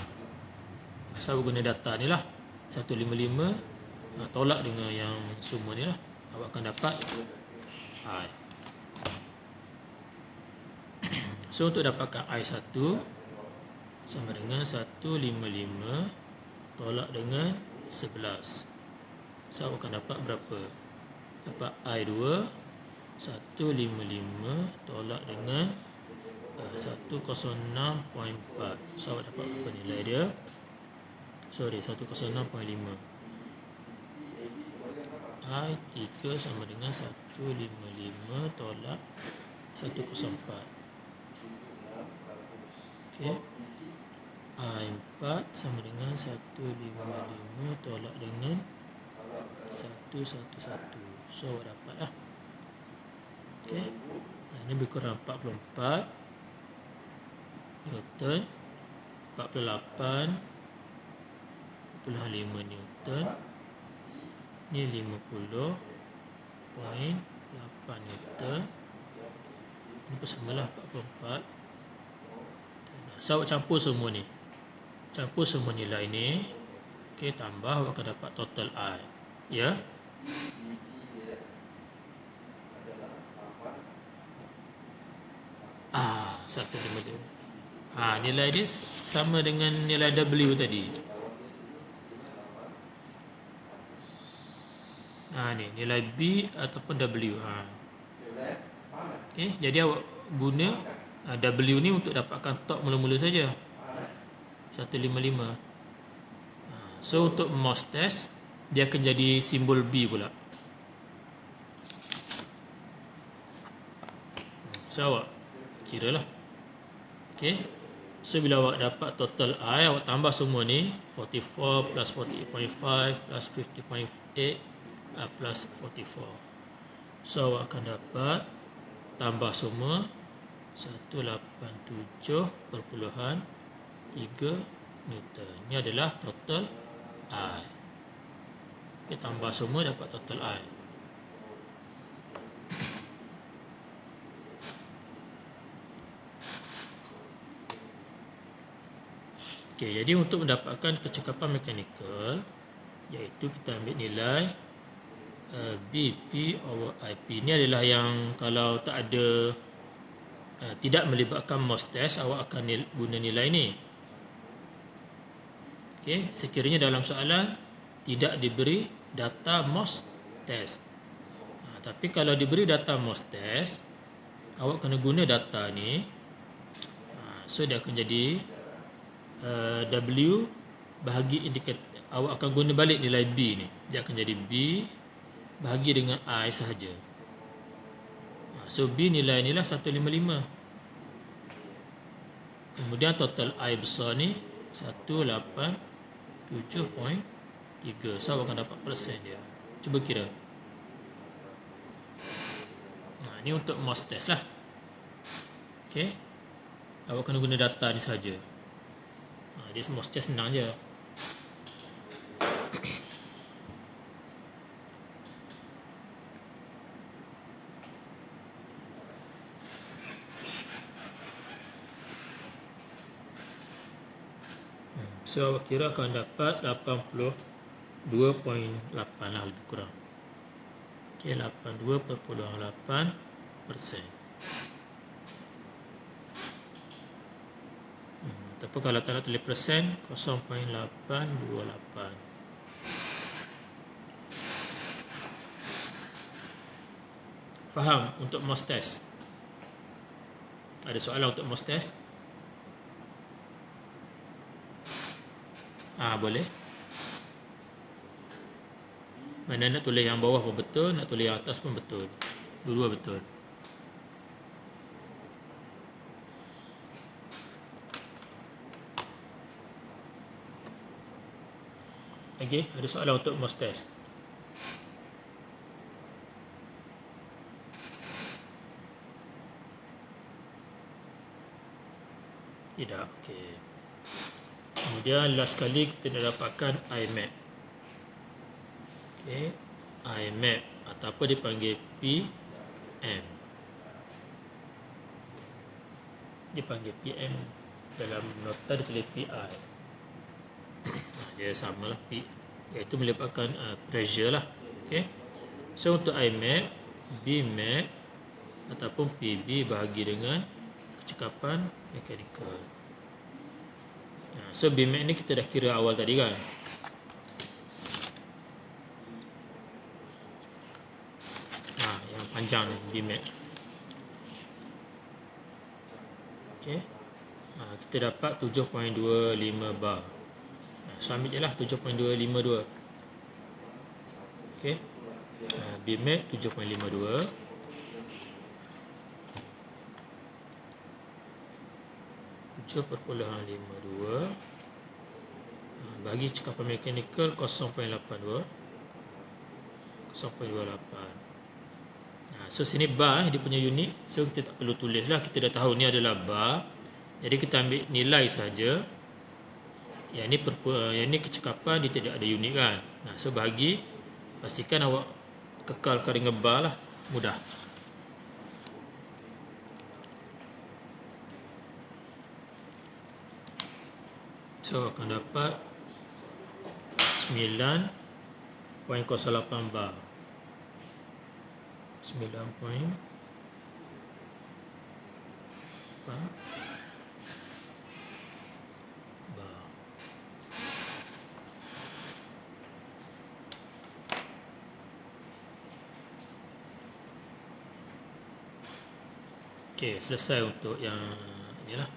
Saya guna data ni lah 155, tolak dengan yang semua ni lah, awak akan dapat I. So untuk dapatkan I1 sama dengan 155 tolak dengan 11. So awak akan dapat berapa? Dapat I2 155 tolak dengan 106.4. So awak dapat apa nilai dia? Sorry, 106.5. I3 sama dengan 155 tolak 104. Okey. I4 sama dengan 155 tolak dengan 111. So awak dapat lah. Okey. Ini lebih kurang 44 Newton, 48.5 Newton. Ni 50.8 Newton. Ini pun samalah 44. So awak campur semua ni. Campur semua nilai ni. Okey, tambah awak akan dapat total I. Ya. Satu nilai dia sama dengan nilai W tadi. Ni nilai B ataupun W. Okey, jadi awak guna W ni untuk dapatkan top mula-mula saja. 155. So untuk MOS test dia akan jadi simbol B pula. So awak kira lah. Okey. So bila awak dapat total I, awak tambah semua ni 44 plus 48.5 plus 50.8 plus 44. So awak akan dapat tambah semua 187.3 Newton. Ini adalah total I. Okey, tambah semua dapat total I. Okey, jadi untuk mendapatkan kecekapan mekanikal, iaitu kita ambil nilai BP over IP. Ini adalah yang kalau tak ada tidak melibatkan MOS test, awak akan guna nilai ni. Okey, sekiranya dalam soalan tidak diberi data MOS test. Tapi kalau diberi data MOS test, awak kena guna data ni. So dia akan jadi W bahagi indikator. Awak akan guna balik nilai B ni. Dia akan jadi B bahagi dengan I sahaja. So B nilai ni lah 155. Kemudian total I besar ni 187.3. So awak akan dapat persen dia. Cuba kira. Ni untuk MOS test lah. Okey. Awak kena guna data ni sahaja. Dia MOS test senang je. So awak kira akan dapat 82.8 lah lebih kurang. Okey, 82.8%. Tapi kalau tak nak tulis persen, 0.828. Faham untuk MOS test? Ada soalan untuk MOS test? Boleh. Mana nak tulis yang bawah pun betul, nak tulis yang atas pun betul. Dua-dua betul. Okey, ada soalan untuk MOS test? Tidak. Okey. Kemudian last kali kita nak dapatkan IMAP. Okey, IMAP ataupun dipanggil PM. Dipanggil PM, dalam nota ditulis PI. Dia samalah P, iaitu melibatkan pressure lah. Okey. So untuk IMAP, BMAP ataupun PB bahagi dengan kecekapan mekanikal. So BMAP ni kita dah kira awal tadi kan. Yang panjang ni BMAP. Okey. Kita dapat 7.25 bar. So ambil je lah 7.252. Okey. Bmax 7.52. Bagi cekapan mekanikal 0.82. 0.28. So sini bar dia punya unit. So kita tak perlu tulis lah, kita dah tahu ni adalah bar. Jadi kita ambil nilai saja. Yang ni kecekapan, dia tidak ada unit kan. So bagi, pastikan awak kekalkan dengan bar lah, mudah. So akan dapat 9.08 bar. 9.8 bar. Okey, selesai untuk yang ni lah.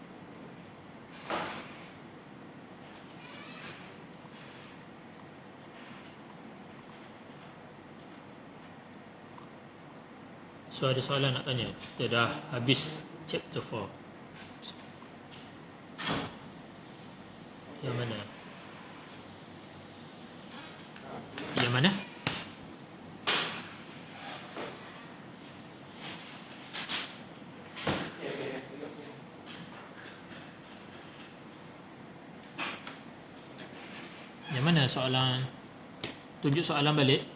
So ada soalan nak tanya? Kita dah habis chapter 4. Yang mana? Yang mana? Yang mana soalan? Tunjuk soalan balik.